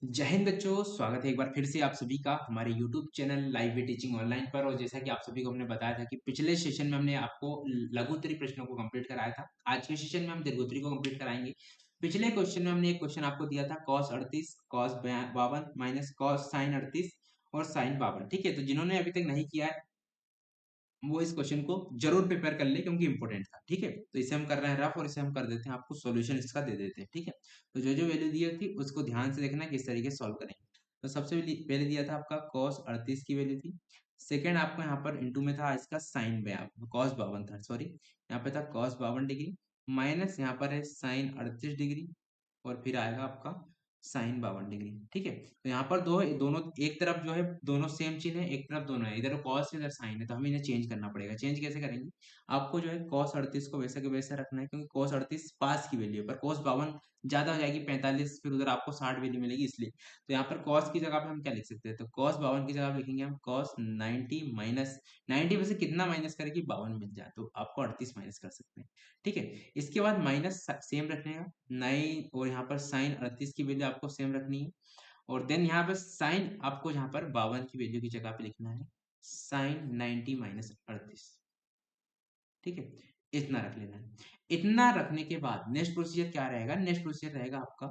जय हिंद बच्चों, स्वागत है एक बार फिर से आप सभी का हमारे YouTube चैनल लाइव वे टीचिंग ऑनलाइन पर। और जैसा कि आप सभी को हमने बताया था कि पिछले सेशन में हमने आपको लघुत्तरी प्रश्नों को कंप्लीट कराया था। आज के सेशन में हम दीर्घोत्तरी को कंप्लीट कराएंगे। पिछले क्वेश्चन में हमने एक क्वेश्चन आपको दिया था cos 38 cos 52 minus cos sin 38 और sin 52। ठीक है, तो जिन्होंने अभी तक नहीं किया है वो इस क्वेश्चन को जरूर प्रिपेयर कर ले क्योंकि इंपॉर्टेंट था। ठीक है, तो इसे हम कर रहे हैं रफ और इसे हम कर देते हैं, आपको सॉल्यूशन इसका दे देते हैं। ठीक है, तो जो जो वैल्यू दी थी उसको ध्यान से देखना किस तरीके से सॉल्व करेंगे। तो सबसे पहले दिया था आपका cos 38 की वैल्यू थी। सेकंड आपको यहाँ पर इंटू में था इसका साइन cos 52 था, सॉरी यहाँ पे था cos 52 डिग्री माइनस यहाँ पर है साइन 38 डिग्री और फिर आएगा आपका साइन 52 डिग्री। ठीक है, तो यहाँ पर दो है, दोनों एक तरफ जो है दोनों सेम चिन्ह है, एक तरफ दोनों है, इधर कॉस इधर साइन है, तो हमें इन्हें चेंज करना पड़ेगा। चेंज कैसे करेंगे, आपको जो है cos 38 को वैसा के वैसा रखना है क्योंकि cos 38 पास की वैल्यू है, पर cos 52 ज्यादा हो जाएगी 45, फिर उधर आपको 60 वैल्यू मिलेगी इसलिए। तो यहाँ पर cos की जगह पे हम क्या लिख सकते हैं, तो cos 52 की जगह पे लिखेंगे हम cos 90 माइनस 90 में से कितना माइनस करेगी 52 मिल जाए, तो आपको 38 माइनस कर सकते हैं। ठीक है, इसके बाद माइनस सेम रखने का 9 और यहाँ पर साइन 38 की वैल्यू आपको सेम रखनी है। और देन यहाँ पर साइन आपको यहाँ पर 52 की वैल्यू की जगह पे लिखना है साइन 90 माइनस 38। ठीक है, इतना रख लेना है। इतना रखने के बाद नेक्स्ट प्रोसीजर क्या रहेगा, नेक्स्ट प्रोसीजर रहेगा आपका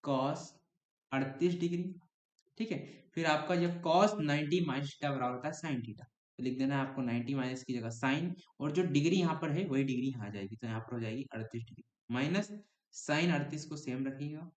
cos 38 डिग्री। ठीक है, फिर आपका जब cos 90 माइनस थीटा बराबर होता है साइन थीटा, तो लिख देना है आपको 90 माइनस की जगह साइन, और जो डिग्री यहाँ पर है वही डिग्री यहाँ आ जाएगी, तो यहाँ पर हो जाएगी 38 डिग्री माइनस साइन 38 को सेम रखिएगा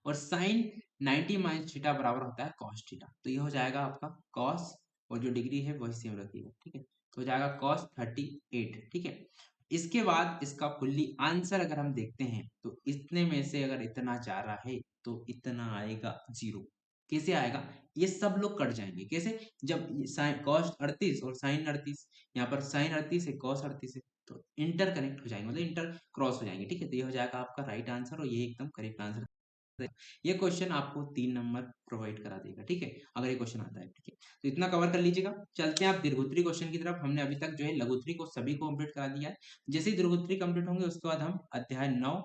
और साइन 90 माइनस थीटा बराबर होता है cos थीटा, तो ये हो जाएगा आपका cos और जो डिग्री है वही सेम रखिएगा। ठीक है, तो हो जाएगा cos 38। ठीक है, इसके बाद इसका फुल्ली आंसर अगर हम देखते हैं तो इतने में से अगर इतना जा रहा है तो इतना आएगा जीरो। कैसे आएगा, ये सब लोग कट जाएंगे कैसे, जब साइन cos 38 और साइन 38, यहाँ पर साइन 38 है cos 38 है, तो इंटर कनेक्ट हो जाएंगे, मतलब इंटर क्रॉस हो जाएंगे। ठीक है, तो ये हो जाएगा आपका राइट आंसर और ये एकदम करेक्ट आंसर। ये क्वेश्चन आपको 3 नंबर प्रोवाइड करा देगा। ठीक है, अगर ये क्वेश्चन आता है। ठीक है, तो इतना कवर कर लीजिएगा। चलते हैं आप दीर्घोत्तरी क्वेश्चन की तरफ। हमने अभी तक जो है लघुत्तरी को सभी को कंप्लीट करा दिया है। जैसे ही दीर्घोत्तरी कंप्लीट होंगे उसके बाद हम अध्याय 9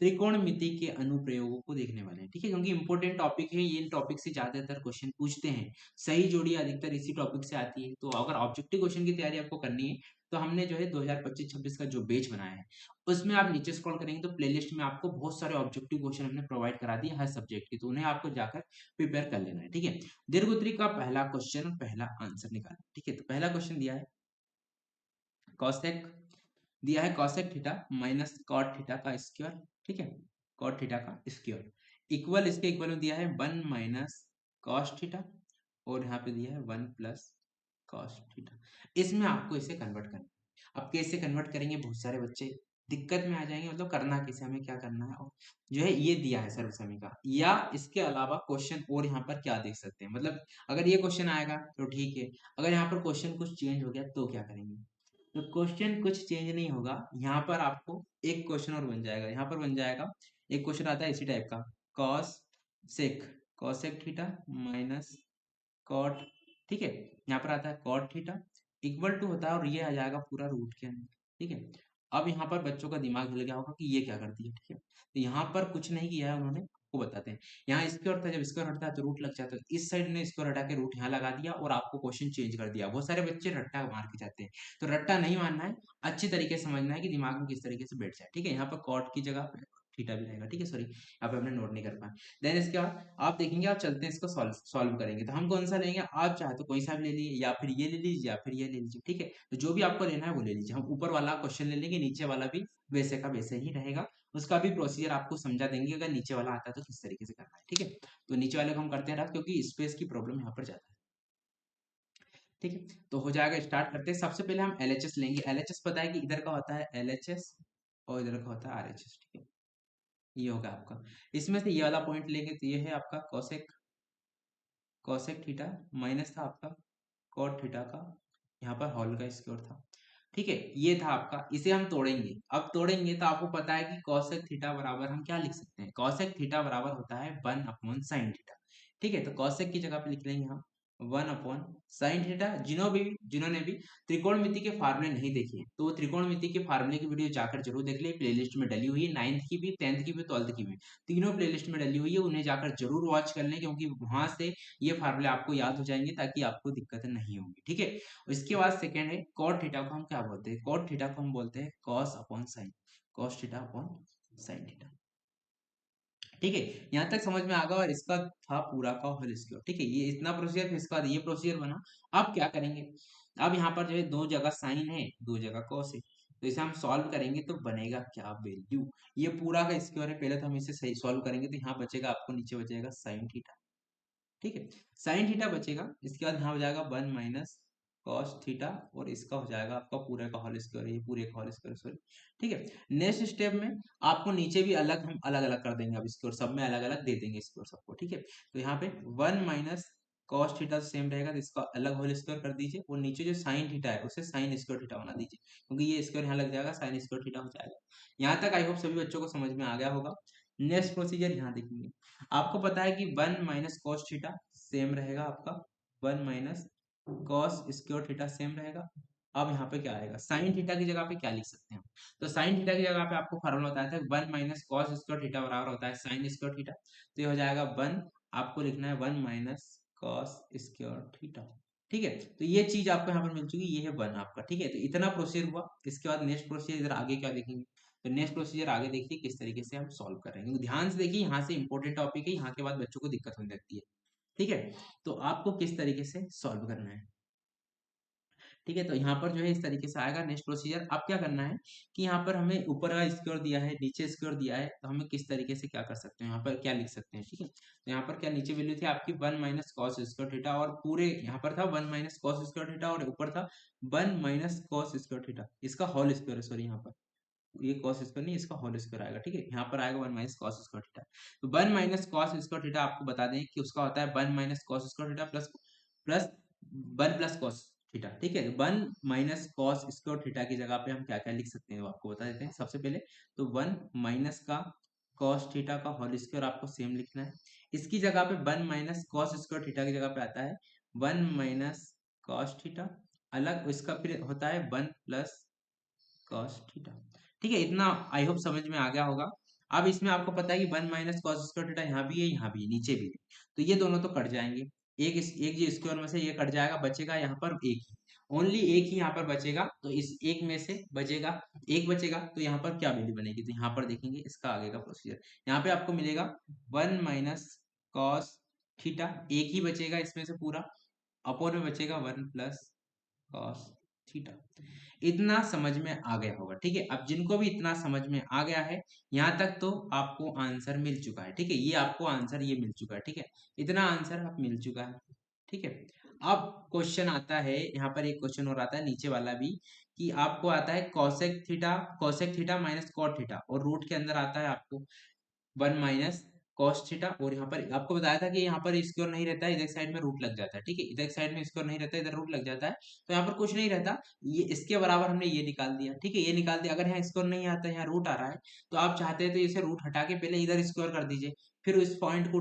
त्रिकोणमिति के अनुप्रयोगों को देखने वाले हैं। ठीक है, क्योंकि इंपॉर्टेंट टॉपिक है ये, इन टॉपिक से ज्यादातर क्वेश्चन पूछते हैं। सही जोड़ी अधिकतर इसी टॉपिक से आती है, तो अगर ऑब्जेक्टिव क्वेश्चन की तैयारी आपको करनी है तो हमने जो है 2025-26 का जो बैच बनाया है उसमें आप नीचे स्क्रॉल करेंगे तो प्लेलिस्ट में आपको बहुत सारे ऑब्जेक्टिव क्वेश्चन हमने प्रोवाइड करा दिए हर सब्जेक्ट की, तो उन्हें आपको जाकर प्रिपेयर कर लेना है। ठीक है, दीर्घोत्तरी का पहला क्वेश्चन पहला आंसर निकालना। ठीक है, तो पहला क्वेश्चन दिया है कॉसेक, दिया है cosec theta minus cot theta का स्क्वायर। ठीक है, कॉट थीटा का स्क्वायर इक्वल, इसके इक्वल में दिया है 1 माइनस कॉस थीटा और यहाँ पे दिया है 1 प्लस कॉस थीटा। इसमें आपको इसे कन्वर्ट करना है। अब कैसे कन्वर्ट करेंगे, बहुत सारे बच्चे दिक्कत में आ जाएंगे, मतलब करना कैसे, हमें क्या करना है, और जो है ये दिया है सर्वसमी का, या इसके अलावा क्वेश्चन और यहाँ पर क्या देख सकते हैं, मतलब अगर ये क्वेश्चन आएगा तो ठीक है, अगर यहाँ पर क्वेश्चन कुछ चेंज हो गया तो क्या करेंगे। तो क्वेश्चन कुछ चेंज नहीं होगा, यहाँ पर आपको एक क्वेश्चन और बन जाएगा, यहाँ पर बन जाएगा एक क्वेश्चन आता है इसी टाइप का, cos sec cosec theta minus cot. ठीक है, यहाँ पर आता है कॉट थीटा इक्वल टू होता है और ये आ जाएगा पूरा रूट के अंदर। ठीक है, अब यहाँ पर बच्चों का दिमाग हिल गया होगा कि ये क्या कर दिया। ठीक है, तो यहाँ पर कुछ नहीं किया है उन्होंने, आपको बताते हैं। यहाँ स्क्वायर था, जब स्क्वायर हटता है तो रूट लग जाता है, इस साइड ने स्क्वायर हटा के रूट यहाँ लगा दिया और आपको क्वेश्चन चेंज कर दिया। बहुत सारे बच्चे रट्टा मार के जाते हैं, तो रट्टा नहीं मानना है, अच्छी तरीके से समझना है कि दिमाग में किस तरीके से बैठ जाए। ठीक है, यहाँ पर कॉट की जगह थीटा भी रहेगा। ठीक है, सॉरी यहाँ पे हमने नोट नहीं कर पाया। देन इसके बाद आप देखेंगे, आप चलते हैं इसको सॉल्व करेंगे, तो हम कौन सा लेंगे, आप चाहे तो कोई सा भी ले लीजिए या फिर ये ले लीजिए या फिर ये ले लीजिए। ठीक है, तो जो भी आपको लेना है वो ले लीजिए। हम ऊपर वाला क्वेश्चन ले लेंगे, नीचे वाला भी वैसे का वैसे ही रहेगा, उसका भी प्रोसीजर आपको समझा देंगे अगर नीचे वाला आता है तो किस तरीके से करना है। ठीक है, तो नीचे वाले को हम करते हैं रफ, क्योंकि स्पेस की प्रॉब्लम यहाँ पर ज्यादा है। ठीक है, तो हो जाएगा, स्टार्ट करते हैं। सबसे पहले हम LHS लेंगे। LHS पता है कि इधर का होता है LHS और इधर का होता है RHS। ठीक है, ये होगा आपका, इसमें से ये वाला पॉइंट लेंगे तो ये है आपका कॉसेक, कॉसेक थीटा माइनस था आपका कॉट थीटा का, यहाँ पर हॉल का स्क्वायर था। ठीक है, ये था आपका, इसे हम तोड़ेंगे। अब तोड़ेंगे तो आपको पता है कि कॉसेक थीटा बराबर हम क्या लिख सकते हैं, कॉसेक थीटा बराबर होता है 1 अपॉन साइन थीटा। ठीक है, तो कॉसेक की जगह पे लिख लेंगे हम 1/sin थीटा। जिन्होंने भी त्रिकोणमिति के फार्मूले नहीं देखे हैं तो वो त्रिकोणमिति के फार्मूले की वीडियो जाकर जरूर देख ले, प्लेलिस्ट में डली हुई है, 9th की भी, 10th की भी, 12th की भी, तीनों प्लेलिस्ट में डली हुई है, उन्हें जाकर जरूर वॉच कर लें क्योंकि वहां से ये फार्मूले आपको याद हो जाएंगे ताकि आपको दिक्कत नहीं होगी, ठीक है। इसके बाद सेकेंड है कॉट थीटा को हम क्या बोलते हैं, कॉट थीटा को हम बोलते हैं cos upon sine, cos theta upon sine theta, ठीक है। यहाँ तक समझ में आ गया और इसका था पूरा का होल स्क्वायर, ठीक है। ये इतना प्रोसीजर, फिर इसका ये प्रोसीजर बना। अब क्या करेंगे, अब यहाँ पर जो है दो जगह साइन है, दो जगह कॉस है, तो इसे हम सॉल्व करेंगे तो बनेगा क्या वैल्यू, ये पूरा का स्क्वायर है, पहले तो हम इसे सही सॉल्व करेंगे तो यहाँ बचेगा आपको, नीचे बचेगा साइन थीटा, ठीक है। साइन थीटा बचेगा, इसके बाद यहाँ हो जाएगा 1 - cos थीटा और इसका हो जाएगा आपका पूरे का होल स्क्वायर, ये पूरे का होल स्क्वायर, सॉरी, ठीक है। नेक्स्ट स्टेप में आपको नीचे भी अलग, हम अलग अलग कर देंगे अब इसको, सब में अलग अलग दे देंगे इसको सबको, ठीक है। तो यहाँ पे 1 - cos थीटा सेम रहेगा तो इसका अलग होल स्क्वायर कर दीजिए, और नीचे जो साइन थीटा है उसे साइन स्क्वायर थीटा बना दीजिए, क्योंकि ये स्क्वायर यहाँ लग जाएगा, साइन स्क्वायर थीटा हो जाएगा। यहाँ तक आई होप सभी बच्चों को समझ में आ गया होगा। नेक्स्ट प्रोसीजर यहाँ देखेंगे, आपको पता है कि 1 - cos थीटा सेम रहेगा आपका, 1 - cos स्क्वायर थीटा सेम रहेगा। अब यहाँ पे क्या आएगा, साइन थीटा की जगह पे क्या लिख सकते हैं हम, तो साइन थीटा की जगह पे आपको फॉर्मूला बताया था 1 - cos स्क्वायर थीटा बराबर होता है साइन स्क्वायर थीटा, तो ये हो जाएगा 1, आपको लिखना है 1 - cos स्क्वायर थीटा, ठीक है। तो ये चीज आपको यहाँ पर मिल चुकी, ये है 1 आपका, ठीक है। तो इतना प्रोसीजर हुआ, इसके बाद नेक्स्ट प्रोसीजर इधर आगे क्या देखेंगे, तो नेक्स्ट प्रोसीजर आगे देखिए किस तरीके से हम सॉल्व कर रहे हैं, ध्यान से देखिए, यहाँ से इंपॉर्टेंट टॉपिक है, यहाँ के बाद बच्चों को दिक्कत होने लगती है, ठीक है। तो आपको किस तरीके से सॉल्व करना है, ठीक है। तो यहाँ पर जो है इस तरीके से आएगा नेक्स्ट प्रोसीजर। अब क्या करना है कि यहाँ पर हमें ऊपर का स्क्वायर दिया है, नीचे स्क्वायर दिया है, तो हमें किस तरीके से क्या कर सकते हैं, यहाँ पर क्या लिख सकते हैं, ठीक है। तो यहाँ पर क्या नीचे वैल्यू थी आपकी 1 - cos स्क्वायर थीटा, और पूरे यहाँ पर था 1 - cos स्क्वायर थीटा, और ऊपर था 1 - cos स्क्वायर थीटा, इसका होल स्क्वायर, सॉरी यहाँ पर ये कॉस स्क्वायर नहीं, इसका होल स्क्वायर आएगा, ठीक है। यहाँ पर आएगा 1 - cos स्क्वायर थीटा। तो 1 - cos स्क्वायर थीटा आपको बता दें कि उसका होता है 1 - cos square theta plus plus 1 + cos theta, ठीक है। 1 - cos स्क्वायर थीटा की जगह पे हम क्या क्या लिख सकते हैं वो आपको बता देते हैं। सबसे पहले तो 1 माइनस का cos थीटा का होल स्क्वायर आपको सेम लिखना है, इसकी जगह पे 1 - cos स्क्वायर थीटा की जगह पे आता है 1 - cos थीटा, अलग इसका फिर होता है 1 + cos थीटा, ठीक है। इतना आई होप समझ में आ गया होगा। अब इसमें आपको पता है कि 1 - cos स्क्वायर थीटा यहाँ भी है, यहाँ भी है, नीचे भी है, तो ये दोनों तो कट जाएंगे, एक जो स्क्वायर में से ये कट जाएगा, बचेगा यहाँ पर एक ही, ओनली एक ही यहाँ पर बचेगा, तो इस एक में से बचेगा एक, बचेगा तो यहाँ पर क्या वैल्यू बनेगी, तो यहाँ पर देखेंगे इसका आगे का प्रोसीजर, यहाँ पे आपको मिलेगा 1 - cos थीटा, एक ही बचेगा इसमें से पूरा, अपोन में बचेगा 1 + cos थीटा। इतना समझ में आ गया होगा, ठीक है। अब जिनको भी इतना समझ में आ गया है, यहाँ तक तो आपको आंसर मिल चुका है, ठीक है। ये आपको आंसर ये मिल चुका है, ठीक है, इतना आंसर आप मिल चुका है, ठीक है। अब क्वेश्चन आता है, यहाँ पर एक क्वेश्चन और आता है नीचे वाला भी, कि आपको आता है cosec theta minus cot theta, और रूट के अंदर आता है आपको 1 - cos थीटा, और यहाँ पर आपको बताया था कि यहाँ पर स्क्वायर नहीं रहता है, इधर साइड में रूट लग जाता है, ठीक है। इधर साइड में स्क्वायर नहीं रहता है, इधर रूट लग जाता है, तो यहाँ पर कुछ नहीं रहता, ये इसके बराबर हमने ये निकाल दिया, ठीक है, ये निकाल दिया। अगर यहाँ स्क्वायर नहीं आता है, यहाँ रूट आ रहा है, तो आप चाहते हैं तो इसे रूट हटा के पहले इधर स्क्वायर कर दीजिए, फिर इस पॉइंट को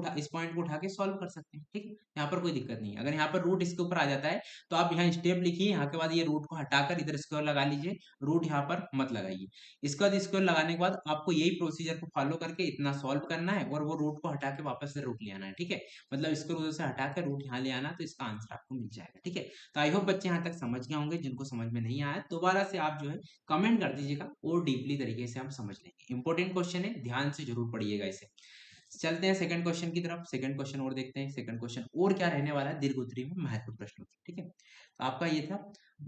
उठा के सॉल्व कर सकते हैं, ठीक है। यहाँ पर कोई दिक्कत नहीं है, अगर यहाँ पर रूट इसके ऊपर आ जाता है तो आप यहाँ स्टेप लिखिए, यहाँ के बाद ये रूट को हटाकर इधर स्क्वायर लगा लीजिए, रूट यहाँ पर मत लगाइए। इसका बाद स्क्वायर लगाने के बाद आपको यही प्रोसीजर को फॉलो करके इतना सॉल्व करना है, और वो रूट को हटा के वापस से रूट ले आना है, ठीक है। मतलब स्क्वायर उधर से हटा के रूट यहाँ ले आना, तो इसका आंसर आपको मिल जाएगा, ठीक है। तो आई होप बच्चे यहाँ तक समझ गए होंगे, जिनको समझ में नहीं आया दोबारा से आप जो है कमेंट कर दीजिएगा, और डीपली तरीके से हम समझ लेंगे। इंपॉर्टेंट क्वेश्चन है, ध्यान से जरूर पढ़िएगा इसे। चलते हैं सेकंड क्वेश्चन की तरफ, सेकंड क्वेश्चन और देखते हैं, सेकंड क्वेश्चन और क्या रहने वाला है दीर्घ उत्तरी में महत्वपूर्ण प्रश्नों की, ठीक है। तो आपका ये था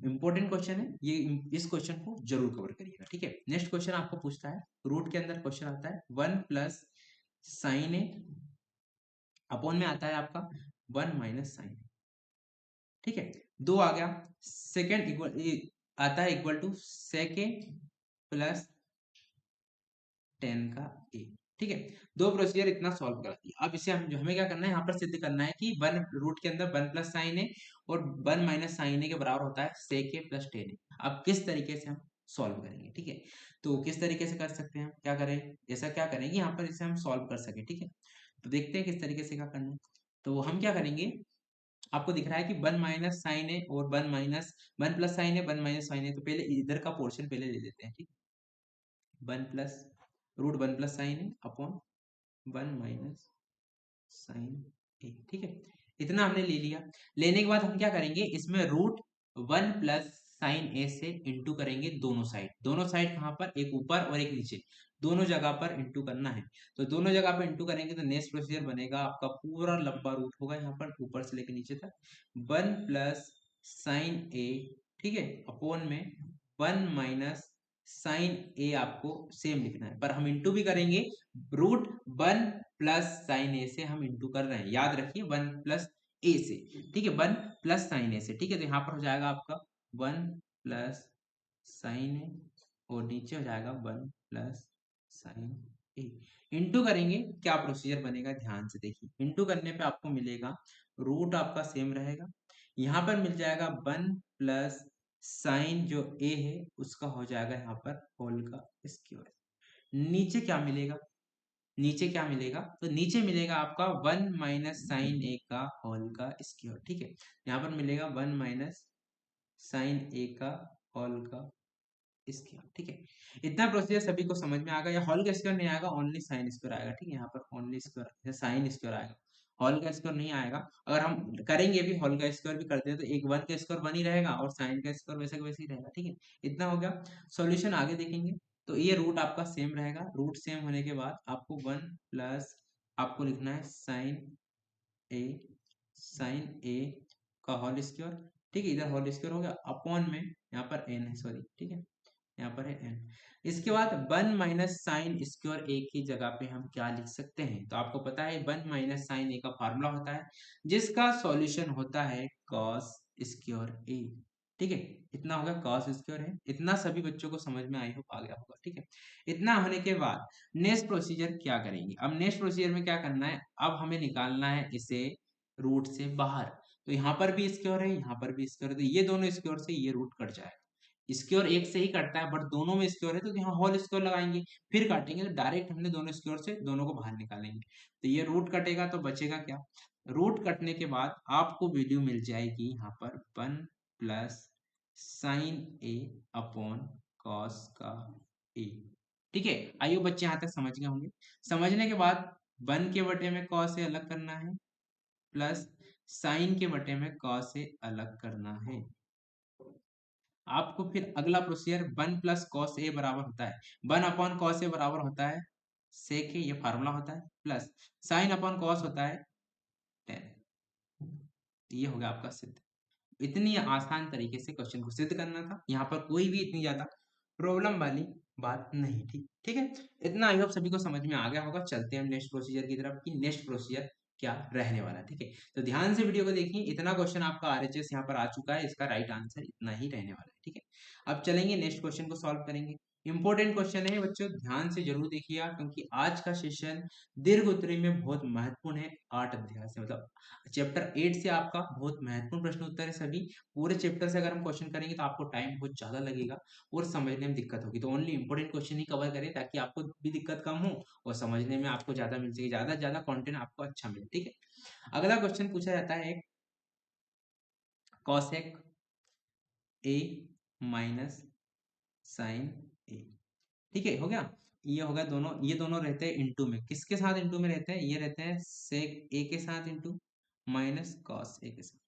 इंपॉर्टेंट क्वेश्चन है, ये इस क्वेश्चन को जरूर कवर करिएगा, ठीक है। नेक्स्ट क्वेश्चन आपको पूछता है, रूट के अंदर क्वेश्चन आता है 1 + sin A, अपॉन में आता है आपका 1 - sin, ठीक है। दो आ गया, सेकेंड इक्वल आता है equal to sec A plus 10 का A, ठीक है। दो प्रोसीजर इतना सॉल्व कर दिया। अब इसे हम जो हमें क्या करना है, यहाँ पर सिद्ध करना है कि वन रूट के अंदर 1 + sin A और 1 - sin A के बराबर होता है sec A प्लस 10A। अब किस तरीके से हम सॉल्व करेंगे, ठीक है। तो किस तरीके से कर सकते हैं, हम क्या करें, ऐसा क्या करेंगे यहाँ पर इसे हम सॉल्व कर सके, ठीक है। तो देखते हैं किस तरीके से क्या करना है। तो हम क्या करेंगे, आपको दिख रहा है कि 1 माइनस साइन ए और 1 प्लस साइन ए 1 माइनस साइन ए, तो पहले इधर का पोर्शन पहले ले लेते हैं, ठीक। 1 प्लस रूट 1 प्लस साइन ए अपॉन 1 माइनस साइन ए, ठीक है। इतना हमने ले लिया। लेने के बाद हम क्या करेंगे, इसमें रूट 1 प्लस साइन ए से इंटू करेंगे दोनों साइड। दोनों साइड कहाँ पर, एक ऊपर और एक नीचे, दोनों जगह पर इंटू करना है। तो दोनों जगह पर इंटू करेंगे तो नेक्स्ट प्रोसीजर बनेगा आपका, पूरा लंबा रूट होगा यहाँ पर ऊपर से लेकर नीचे तक, 1 प्लस साइन ए, ठीक है, अपॉन में 1 माइनस साइन ए। आपको सेम लिखना है, पर हम इंटू भी करेंगे। रूट 1 प्लस साइन ए से हम इंटू कर रहे हैं, याद रखिए 1 प्लस ए से, ठीक है, 1 प्लस साइन ए से, ठीक है। तो यहाँ पर हो जाएगा आपका 1 प्लस साइन ए और नीचे हो जाएगा 1 प्लस साइन ए। इंटू करेंगे, क्या प्रोसीजर बनेगा ध्यान से देखिए। इंटू करने पे आपको मिलेगा, रूट आपका सेम रहेगा, यहाँ पर मिल जाएगा 1 प्लस साइन जो ए है उसका हो जाएगा यहाँ पर होल का स्क्वायर। नीचे क्या मिलेगा, नीचे क्या मिलेगा, तो नीचे मिलेगा आपका 1 माइनस साइन ए का होल का स्क्वायर, ठीक है। यहाँ पर मिलेगा 1 माइनस साइन ए का होल का स्क्वायर, ठीक है। इतना प्रोसीजर सभी को समझ में आ गया। या होल का स्क्वायर नहीं आएगा, ओनली साइन स्क्वायर आएगा, ठीक है। यहाँ पर ओनली स्क्वायर साइन स्क्वायर आएगा, होल का स्क्वायर नहीं आएगा। अगर हम करेंगे भी, होल का स्क्वायर भी करते हैं, तो एक 1 का स्क्वायर बन ही रहेगा और साइन का स्क्वायर वैसे का वैसे ही रहेगा, ठीक है। इतना हो गया। सॉल्यूशन आगे देखेंगे। तो ये रूट आपका सेम रहेगा, रूट सेम होने के बाद आपको 1 प्लस, आपको लिखना है ए साइन ए का होल स्क्वायर, ठीक है। इधर होल स्क्वायर हो गया, अपॉन में यहाँ पर एन है, सॉरी, ठीक है, यहाँ पर है एन। इसके बाद 1 माइनस साइन स्क्वायर ए की जगह पे हम क्या लिख सकते हैं, तो आपको पता है 1 माइनस साइन ए का फार्मूला होता है जिसका सॉल्यूशन होता है कॉस स्क्वायर ए, ठीक है। इतना होगा, कॉस स्क्वायर है। इतना सभी बच्चों को समझ में आई हो आ गया होगा, ठीक है। इतना होने के बाद नेक्स्ट प्रोसीजर क्या करेंगे, अब नेक्स्ट प्रोसीजर में क्या करना है, अब हमें निकालना है इसे रूट से बाहर। तो यहाँ पर भी स्क्वायर है, यहाँ पर भी स्क्वायर है, तो ये दोनों स्क्वायर से ये रूट कट जाएगा। स्क्वायर एक से ही कटता है, बट दोनों में स्क्वायर है तो यहाँ होल स्क्वायर लगाएंगे, फिर काटेंगे तो डायरेक्ट हमने दोनों स्क्वायर से दोनों को बाहर निकालेंगे। तो ये रूट कटेगा तो बचेगा क्या, रूट कटने के बाद आपको वैल्यू मिल जाएगी यहाँ पर 1 प्लस साइन ए अपॉन कॉस का ए, ठीक है। आइए बच्चे यहाँ तक समझ गए होंगे। समझने के बाद 1 के बटे में कॉस से अलग करना है, प्लस साइन के बटे में कॉस से अलग करना है। आपको फिर अगला प्रोसीजर 1 प्लस कॉस ए बराबर होता है 1 अपॉन कॉस ए बराबर होता है सेक ए, ये फार्मूला होता है, प्लस साइन अपॉन कॉस होता है tan। ये हो गया आपका सिद्ध। इतनी आसान तरीके से क्वेश्चन को सिद्ध करना था, यहाँ पर कोई भी इतनी ज्यादा प्रॉब्लम वाली बात नहीं थी, ठीक है। इतना आई होप सभी को समझ में आ गया होगा। चलते हैं हम नेक्स्ट प्रोसीजर की तरफ कि नेक्स्ट प्रोसीजर क्या रहने वाला है, ठीक है। तो ध्यान से वीडियो को देखिए। इतना क्वेश्चन आपका आरएचएस यहाँ पर आ चुका है, इसका राइट आंसर इतना ही रहने वाला है, ठीक है। अब चलेंगे नेक्स्ट क्वेश्चन को सॉल्व करेंगे। इंपॉर्टेंट क्वेश्चन है बच्चों, ध्यान से जरूर देखिएगा, क्योंकि आज का सेशन दीर्घ उत्तरी में बहुत महत्वपूर्ण है। 8 अध्याय से, मतलब चैप्टर 8 से आपका बहुत महत्वपूर्ण प्रश्न उत्तर है सभी। पूरे चैप्टर से अगर हम क्वेश्चन करेंगे तो आपको टाइम बहुत ज्यादा लगेगा और समझने में दिक्कत होगी। तो ओनली इंपॉर्टेंट क्वेश्चन ही कवर करें ताकि आपको भी दिक्कत कम हो और समझने में आपको ज्यादा मिल सके, ज्यादा से ज्यादा कंटेंट आपको अच्छा मिले, ठीक है। अगला क्वेश्चन पूछा जाता है कॉसेक ए माइनस साइन ए, ठीक है, हो गया। ये हो गया, दोनों ये दोनों रहते हैं इंटू में, किसके साथ इंटू में रहते हैं, ये रहते हैं सेक ए के साथ इंटू माइनस कॉस ए के साथ,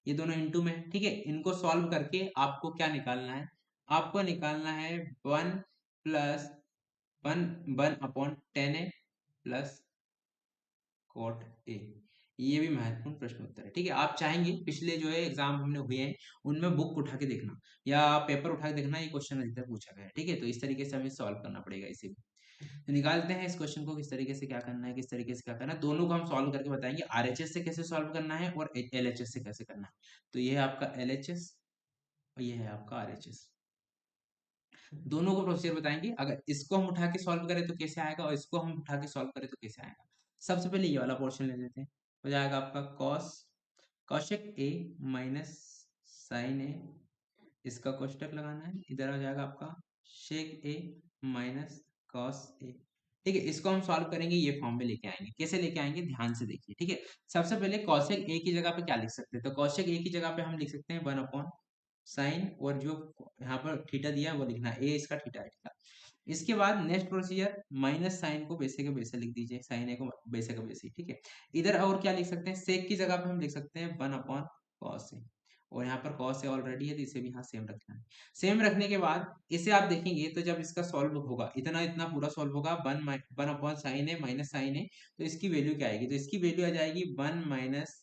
ये दोनों इंटू में है, ठीक है। इनको सॉल्व करके आपको क्या निकालना है, आपको निकालना है 1 plus 1 upon 10 A plus cot A. ये भी महत्वपूर्ण प्रश्न उत्तर है, ठीक है। आप चाहेंगे पिछले जो है एग्जाम हमने हुए हैं उनमें बुक उठा के देखना या पेपर उठा के देखना, ये क्वेश्चन अधिकतर पूछा गया है, ठीक है। तो इस तरीके से हमें सॉल्व करना पड़ेगा इसे भी। तो निकालते हैं इस क्वेश्चन को, किस तरीके से क्या करना है, किस तरीके से क्या करना है, दोनों को हम सॉल्व करके बताएंगे। आरएचएस से कैसे सॉल्व करना है और एलएचएस से कैसे करना है। तो ये है आपका एलएचएस और ये है आपका आरएचएस, दोनों को प्रोसीजर बताएंगे। अगर इसको हम उठा के सॉल्व करें तो कैसे आएगा और इसको हम उठा के सॉल्व करें तो कैसे आएगा। सबसे पहले ये वाला पोर्शन ले लेते हैं, हो जाएगा आपका कॉस कॉशेक ए माइनस साइन ए, इसका कोष्टक लगाना है, इधर आ जाएगा आपका shake A minus cos A. ठीक है, इसको हम सॉल्व करेंगे, ये फॉर्म में लेके आएंगे। कैसे लेके आएंगे ध्यान से देखिए, ठीक है। सबसे पहले कॉसेक ए की जगह पे क्या लिख सकते हैं, तो कॉसेक ए की जगह पे हम लिख सकते हैं 1/sin, और जो यहाँ पर थीटा दिया है वो लिखना है, ए इसका थीटा है, ठीक है। इसके बाद नेक्स्ट प्रोसीजर, माइनस साइन को वैसे के वैसे लिख दीजिए, साइन ए को वैसे का वैसे, ठीक है। इधर और क्या लिख सकते हैं, सेक की जगह पे हम लिख सकते हैं 1/cos ए, और यहाँ पर cos ए ऑलरेडी है तो इसे भी यहाँ सेम रखना है। सेम रखने के बाद इसे आप देखेंगे तो जब इसका सॉल्व होगा, इतना इतना पूरा सॉल्व होगा, 1/sin ए माइनस साइन ए, तो इसकी वैल्यू क्या आएगी, तो इसकी वैल्यू आ जाएगी 1 माइनस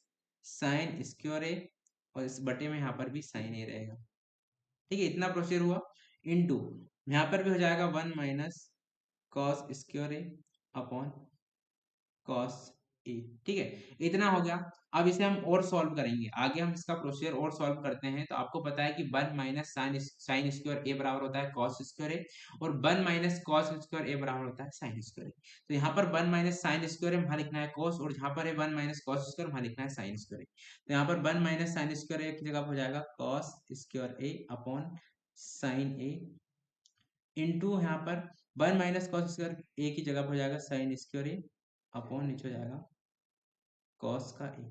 साइन स्क्वायर ए, और इस बटे में यहाँ पर भी साइन ए रहेगा, ठीक है। इतना प्रोसीजर हुआ, इनटू यहाँ पर भी हो जाएगा 1 minus cos square A upon cos A, ठीक है। इतना हो गया। अब इसे हम और सॉल्व करेंगे, आगे हम इसका प्रोसीजर और सॉल्व करते हैं। तो आपको पता है कि 1 माइनस साइन स्क्वायर ए बराबर होता है कॉस स्क्वायर ए, और 1 माइनस कॉस स्क्वायर ए बराबर होता है साइन स्क्वायर ए। तो यहाँ पर 1 माइनस साइन स्क्वायर ए वहां लिखना है कॉस, और जहां पर है 1 माइनस कॉस स्क्वायर वहां लिखना है साइन स्क्वायर ए। तो यहाँ पर 1 माइनस साइन स्क्वायर ए की जगह हो जाएगा कॉस स्क्वायर ए अपॉन साइन ए, इंटू यहाँ पर 1 माइनस कॉस स्क्वायर ए की जगह हो जाएगा साइन स्क्वायर ए अपॉन नीचे हो जाएगा कॉस का ए।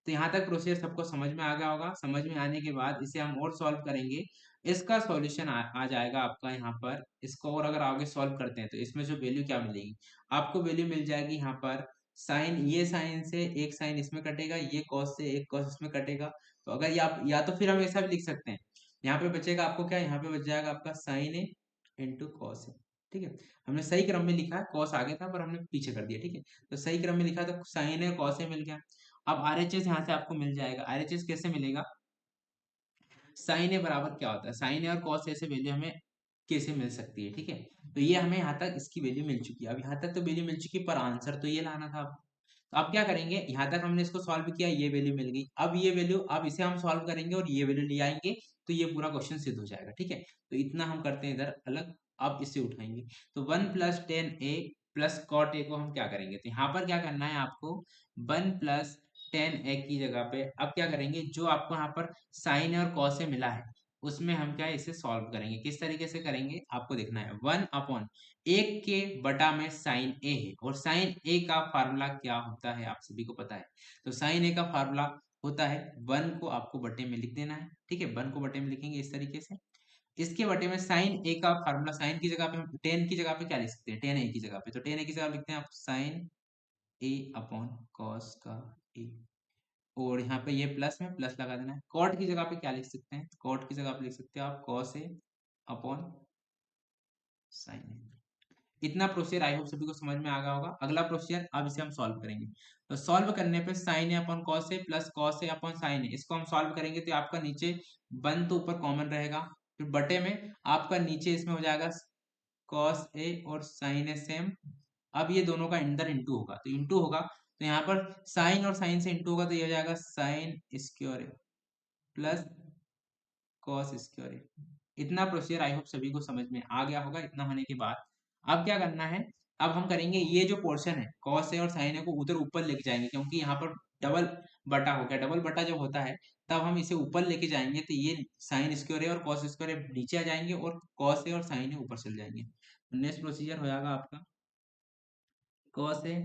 तो यहाँ तक प्रोसीजर सबको समझ में आ गया होगा। समझ में आने के बाद इसे हम और सॉल्व करेंगे, इसका सॉल्यूशन आ जाएगा आपका यहाँ पर। इसको और अगर आगे सॉल्व करते हैं तो इसमें जो वैल्यू क्या मिलेगी, आपको वैल्यू मिल जाएगी यहाँ पर साइन, ये साइन से एक साइन इसमें कटेगा, ये कॉस से एक कॉस इसमें कटेगा। तो अगर या तो फिर हम ऐसा भी लिख सकते हैं, यहाँ पे बचेगा आपको क्या, यहाँ पे बच जाएगा आपका sine A into cos A, ठीक है। हमने सही क्रम में लिखा है, कॉस आगे था पर हमने पीछे कर दिया, ठीक है। तो सही क्रम में लिखा तो साइन है कॉस ए मिल गया। अब आरएचएस यहाँ से आपको मिल जाएगा। आरएचएस कैसे मिलेगा, साइन ए बराबर क्या होता है, साइन ए और कॉस ए से वैल्यू हमें कैसे मिल सकती है, ठीक है। तो ये हमें यहाँ तक इसकी वैल्यू मिल चुकी है। अब यहाँ तक तो वैल्यू मिल चुकी है, पर आंसर तो ये लाना था आपको। तो अब क्या करेंगे, यहाँ तक हमने इसको सॉल्व किया, ये वैल्यू मिल गई। अब ये वैल्यू, अब इसे हम सॉल्व करेंगे और ये वैल्यू ले आएंगे, तो ये पूरा क्वेश्चन सिद्ध हो जाएगा, ठीक है। तो इतना हम करते हैं इधर अलग। अब इसे उठाएंगे, तो 1 + tan a plus cot A को हम क्या करेंगे, तो यहाँ पर क्या करना है आपको, 1 + tan a की जगह पे अब क्या करेंगे, जो आपको यहाँ पर साइन और कॉस से मिला है उसमें हम क्या इसे सॉल्व करेंगे। किस तरीके से करेंगे आपको देखना है। 1/1 के बटा में साइन ए है, और साइन ए का फार्मूला क्या होता है आप सभी को पता है। तो साइन ए का फार्मूला होता है 1 को आपको बटे में लिख देना है, ठीक है। 1 को बटे में लिखेंगे इस तरीके से। इसके बटे में साइन ए का फार्मूला, साइन की जगह पे हम टेन की जगह पे क्या लिख सकते हैं, टेन ए की जगह पे, तो टेन ए की जगह लिखते हैं आप साइन ए अपॉन कॉस का ए, और यहाँ पे ये प्लस में प्लस लगा देना है। कॉट की जगह पे क्या लिख सकते हैं, कॉट की जगह पे लिख सकते हैं आप कॉस ए अपॉन साइन ए। इतना प्रोसीजर आई होप सभी को समझ में आ गया होगा। अगला प्रोसीजर, अब इसे हम सॉल्व करेंगे। तो सॉल्व करने पे sign A upon cos A plus cos A upon sine ए, इसको हम सॉल्व करेंगे तो आपका नीचे 1 तो ऊपर कॉमन रहेगा, फिर बटे में आपका नीचे इसमें हो जाएगा कॉस ए और साइन ए सेम। अब ये दोनों का अंदर इंटू होगा, तो इंटू होगा तो यहाँ पर साइन और साइन से इंटू होगा, तो ये हो जाएगा साइन स्क्वायर ए प्लस कॉस स्क्वायर ए। इतना प्रोसीजर आई होप सभी को समझ में आ गया होगा। इतना होने के बाद अब क्या करना है, अब हम करेंगे ये जो पोर्शन है कॉस ए और साइन ए को उधर ऊपर लेके जाएंगे, क्योंकि यहाँ पर डबल बटा हो गया। डबल बटा जब होता है तब हम इसे ऊपर लेके जाएंगे, तो ये साइन स्क्वायर ए और कॉस स्क्वायर ए नीचे आ जाएंगे, और कॉस ए और साइन ए ऊपर चल जाएंगे। नेक्स्ट प्रोसीजर हो जाएगा आपका कॉस ए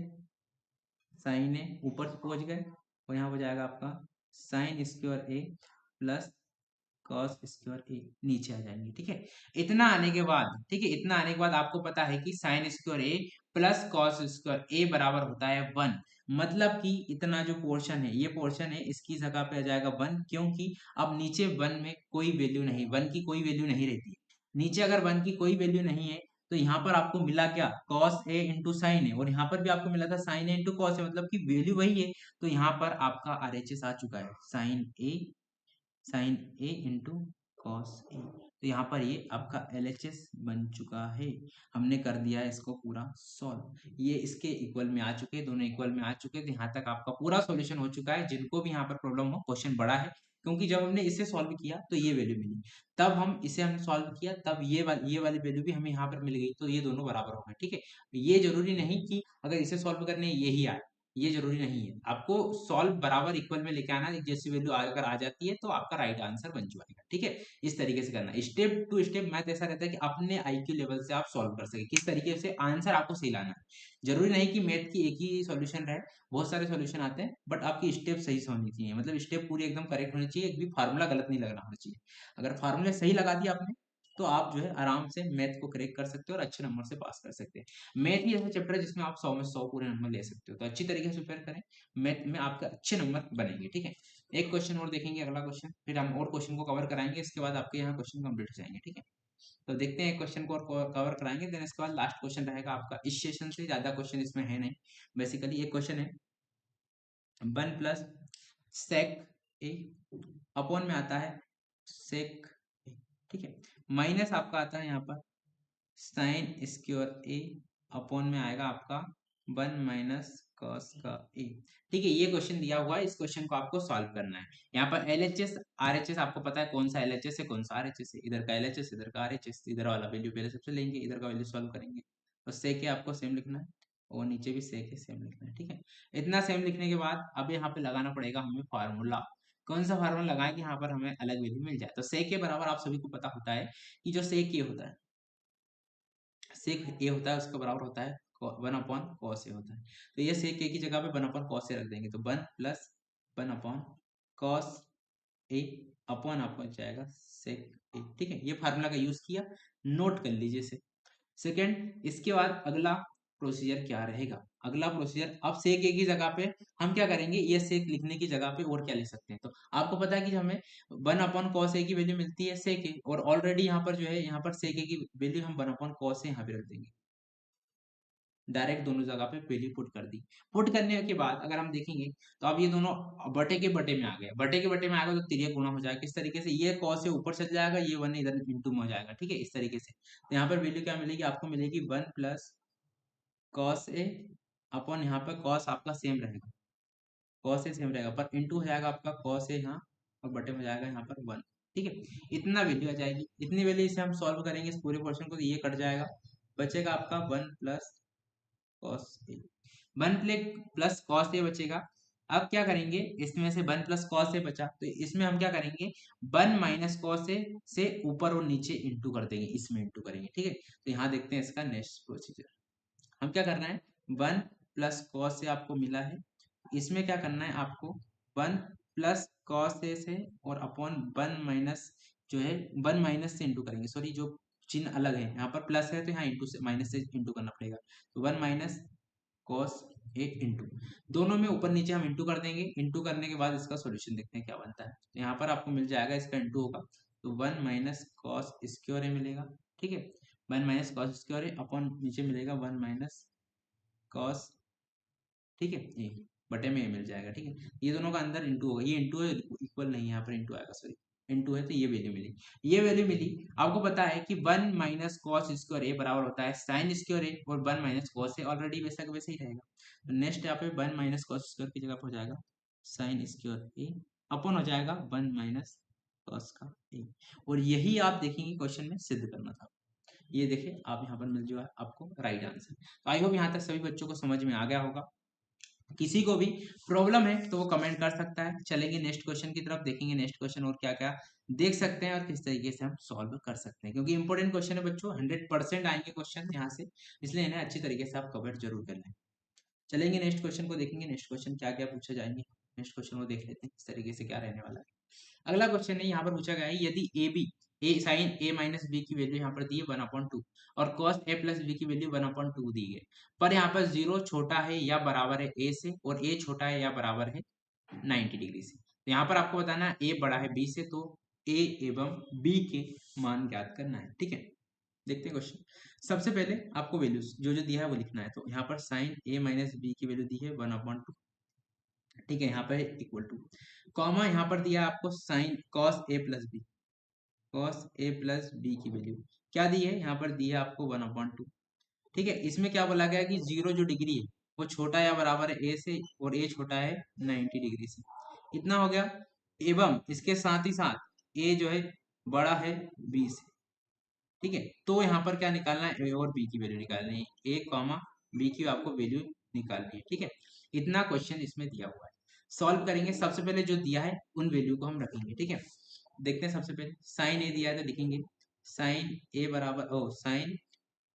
साइन ए ऊपर से पहुंच गए, और यहाँ हो जाएगा आपका साइन स्क्वायर ए प्लस कॉस स्क्वायर ए नीचे आ जाएंगे, ठीक है। इतना आने के बाद, ठीक है, इतना आने के बाद आपको पता है कि साइन स्क्वायर ए प्लस कॉस स्क्वायर ए बराबर होता है 1। मतलब कि इतना जो पोर्शन है, ये पोर्शन है, इसकी जगह पे आ जाएगा 1, क्योंकि अब नीचे 1 में कोई वैल्यू नहीं, 1 की कोई वैल्यू नहीं रहती है। नीचे अगर 1 की कोई वैल्यू नहीं है तो यहाँ पर आपको मिला क्या, कॉस ए इंटू साइन ए, और यहाँ पर भी आपको मिला था sign A into cos A, मतलब कि वैल्यू वही है। तो यहाँ पर आपका आरएचएस आ चुका है, sign A into cos A. तो यहाँ पर ये आपका एलएचएस बन चुका है। हमने कर दिया है इसको पूरा सॉल्व, ये इसके इक्वल में आ चुके हैं, दोनों इक्वल में आ चुके हैं। तो यहाँ तक आपका पूरा सॉल्यूशन हो चुका है। जिनको भी यहाँ पर प्रॉब्लम हो, क्वेश्चन बड़ा है, क्योंकि जब हमने इसे सॉल्व किया तो ये वैल्यू मिली, तब हम इसे हम सॉल्व किया तब ये वाली वैल्यू भी हमें यहाँ पर मिल गई, तो ये दोनों बराबर हो गए, ठीक है। ये जरूरी नहीं कि अगर इसे सॉल्व करने यही आए, ये जरूरी नहीं है। आपको सॉल्व बराबर इक्वल में लेके आना, जैसी वैल्यू अगर आ जाती है तो आपका राइट आंसर बन जाएगा। ठीक है, इस तरीके से करना। स्टेप टू स्टेप मैथ ऐसा रहता है कि अपने आईक्यू लेवल से आप सॉल्व कर सके, किस तरीके से आंसर आपको सही लाना है। जरूरी नहीं कि मैथ की एक ही सॉल्यूशन रहे, बहुत सारे सॉल्यूशन आते हैं, बट आपकी स्टेप सही से होनी चाहिए, मतलब स्टेप पूरी एकदम करेक्ट होनी चाहिए, एक भी फार्मूला गलत नहीं लगना होना चाहिए। अगर फार्मूला सही लगा दिया आपने तो आप जो है आराम से मैथ को करेक्ट कर सकते हो और अच्छे नंबर से पास कर सकते हैं। मैथ ही ऐसा चैप्टर है जिसमें आप 100 में 100 पूरे नंबर ले सकते हो, तो अच्छी तरीके से प्रिपेयर करें, मैथ में आपके अच्छे नंबर बनेंगे। ठीक है, एक क्वेश्चन और देखेंगे, अगला क्वेश्चन, फिर हम और क्वेश्चन को कवर कराएंगे, इसके बाद आपके यहाँ क्वेश्चन कंप्लीट हो जाएंगे। ठीक है, तो देखते हैं एक क्वेश्चन को और कवर कराएंगे, देन इसके बाद लास्ट क्वेश्चन रहेगा आपका। इस सेशन से ज्यादा क्वेश्चन इसमें है नहीं, बेसिकली एक क्वेश्चन है 1 + सेक ए अपॉन में आता है सेक ए। ठीक है, माइनस आपका आता है यहाँ पर साइन स्क्वायर ए अपॉन में आएगा आपका 1 - कॉस का ए। ठीक है, ये क्वेश्चन दिया हुआ है, इस क्वेश्चन को आपको सॉल्व करना है। यहाँ पर LHS RHS आपको पता है कौन सा LHS है कौन सा RHS है, इधर का LHS इधर का RHS, इधर वाला वैल्यू पहले सबसे लेंगे, इधर का वैल्यू सॉल्व करेंगे। तो सेक है आपको सेम लिखना है और नीचे भी सेक है सेम लिखना है। ठीक है, इतना सेम लिखने के बाद अब यहाँ पे लगाना पड़ेगा हमें फार्मूला। कौन सा फार्मूला लगाए कि यहाँ पर हमें अलग वैल्यू मिल जाए। तो सेक के बराबर आप सभी को पता होता है कि जो सेक ये होता है, सेक ए होता है उसका बराबर होता है 1/cos ए होता है। तो ये सेक ए की जगह पे 1/cos ए रख देंगे, तो 1 + 1/cos ए अपॉन आपको जाएगा सेक ए। ठीक है, ये फार्मूला का यूज किया, नोट कर लीजिए इसे। सेकेंड, इसके बाद अगला प्रोसीजर क्या रहेगा, अगला प्रोसीजर अब सेक ए की जगह पे हम क्या करेंगे, ये सेक लिखने की जगह पे और क्या लिख सकते हैं। तो आपको पता है कि हमें 1/cos ए की वैल्यू मिलती है सेक ए, और ऑलरेडी यहाँ पर जो है यहाँ पर सेक ए की वैल्यू हम 1/cos ए यहाँ पे रख देंगे, डायरेक्ट दोनों जगह पे वैल्यू पुट कर दी। पुट करने के बाद अगर हम देखेंगे तो अब ये दोनों बटे के बटे में आ गए, बटे के बटे में आ गए तो तिर्यक गुणा हो जाएगा। किस तरीके से, ये cos से ऊपर चल जाएगा, ये 1 इधर इंटू में हो जाएगा। ठीक है, इस तरीके से तो यहाँ पर वैल्यू क्या मिलेगी, आपको मिलेगी 1 + cos ए अपॉन यहाँ पर cos आपका सेम रहेगा, cos ए सेम रहेगा, पर इंटू हो जाएगा आपका cos ए यहाँ, और बटे में जाएगा यहाँ पर 1। ठीक है, इतना वैल्यू आ जाएगी, इतनी वैल्यू से हम सॉल्व करेंगे इस पूरे पोर्शन को, तो ये कट जाएगा, बचेगा आपका 1 + cos ए, 1 + cos ए बचेगा। अब क्या करेंगे, इसमें से 1 + cos ए बचा, तो इसमें हम क्या करेंगे 1 - cos ए से ऊपर और नीचे इंटू कर देंगे, इसमें इंटू करेंगे। ठीक है, तो यहाँ देखते हैं इसका नेक्स्ट प्रोसीजर, हम क्या करना है 1 + cos ए आपको मिला है, इसमें क्या करना है आपको 1 + cos ए से और अपॉन 1 माइनस जो है 1 माइनस से इंटू करेंगे, सॉरी जो चिन्ह अलग है, यहाँ पर प्लस है तो यहाँ इंटू से माइनस से इंटू करना पड़ेगा, तो 1 - cos ए इंटू, दोनों में ऊपर नीचे हम इंटू कर देंगे। इंटू करने के बाद इसका सॉल्यूशन देखते हैं क्या बनता है। तो यहाँ पर आपको मिल जाएगा, इसका इंटू होगा तो 1 - cos स्क्वायर ए मिलेगा। ठीक है, 1 - cos स्क्वायर ए अपॉन नीचे मिलेगा 1 - cos, ठीक है, ये बटे में ये मिल जाएगा। ठीक है, ये दोनों का अंदर इंटू होगा, ये इंटू है इक्वल नहीं है, यहाँ पर इंटू आएगा, सॉरी इंटू है, तो ये वैल्यू मिली, ये वैल्यू मिली। आपको पता है कि 1 - cos स्क्वायर ए बराबर होता है साइन स्क्वायर ए, और 1 - cos ए ऑलरेडी वैसा का वैसे ही रहेगा। तो नेक्स्ट यहाँ पे 1 - cos स्क्वायर की जगह पर हो जाएगा साइन स्क्वायर ए अपन हो जाएगा 1 - cos का ए, और यही आप देखेंगे क्वेश्चन में सिद्ध करना था। ये देखिए आप यहाँ पर मिल जाएगा आपको राइट आंसर। तो आई होप यहाँ तक सभी बच्चों को समझ में आ गया होगा। किसी को भी प्रॉब्लम है तो वो कमेंट कर सकता है। चलेंगे नेक्स्ट क्वेश्चन की तरफ, देखेंगे नेक्स्ट क्वेश्चन और क्या क्या देख सकते हैं और किस तरीके से हम सॉल्व कर सकते हैं, क्योंकि इंपॉर्टेंट क्वेश्चन है बच्चों, 100% आएंगे क्वेश्चन यहाँ से, इसलिए इन्हें अच्छी तरीके से आप कवर जरूर कर लें। चलेंगे नेक्स्ट क्वेश्चन को देखेंगे, नेक्स्ट क्वेश्चन क्या क्या पूछा जाएंगे, नेक्स्ट क्वेश्चन को देख लेते हैं किस तरीके से क्या रहने वाला है। अगला क्वेश्चन है, यहाँ पर पूछा गया है यदि A B A sine A minus B की वैल्यू यहाँ पर दी है 1/2 और cos ए प्लस बी की वैल्यू 1/2 दी है, पर यहाँ पर 0 छोटा है या बराबर है ए से और ए छोटा है या बराबर है 90 डिग्री से। तो यहाँ पर आपको बताना है ए बड़ा है बी से, तो ए एवं बी के मान ज्ञात करना है। ठीक है, देखते हैं क्वेश्चन। सबसे पहले आपको वैल्यूज जो जो दिया है वो लिखना है, तो यहाँ पर साइन ए माइनस बी की वैल्यू दी है 1/2। ठीक है, यहाँ पर इक्वल टू कॉमा यहाँ पर दिया है आपको sign cos A plus B, cos A plus B की वैल्यू क्या दी है, यहाँ पर दी है आपको 1/2। ठीक है, इसमें क्या बोला गया कि 0 जो डिग्री है वो छोटा या बराबर है ए से और ए छोटा है 90 डिग्री से, इतना हो गया। एवं इसके साथ ही साथ ए जो है बड़ा है बी से। ठीक है, तो यहाँ पर क्या निकालना है, ए और बी की वैल्यू निकालनी है, ए कॉमा बी की आपको वैल्यू निकालनी है। ठीक है, इतना क्वेश्चन इसमें दिया हुआ है। सॉल्व करेंगे, सबसे पहले जो दिया है उन वैल्यू को हम रखेंगे। ठीक है, देखते हैं। सबसे पहले साइन ए दिया है तो लिखेंगे साइन ए बराबर साइन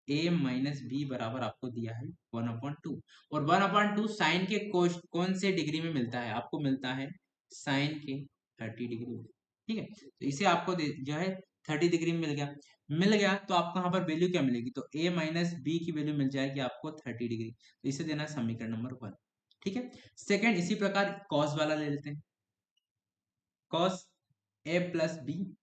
ए माइनस बी बराबर आपको दिया है 1/2, और 1/2 साइन के कौन से डिग्री में मिलता है? आपको मिलता है साइन के 30 डिग्री में। ठीक है, तो इसे आपको जो है 30 डिग्री में मिल गया तो आपको यहाँ पर वैल्यू क्या मिलेगी? तो a माइनस बी की वैल्यू मिल जाएगी आपको 30 डिग्री। तो इसे देना है समीकरण नंबर 1। ठीक है, सेकंड इसी प्रकार कॉस वाला ले लेते हैं, कॉस ए प्लस बी।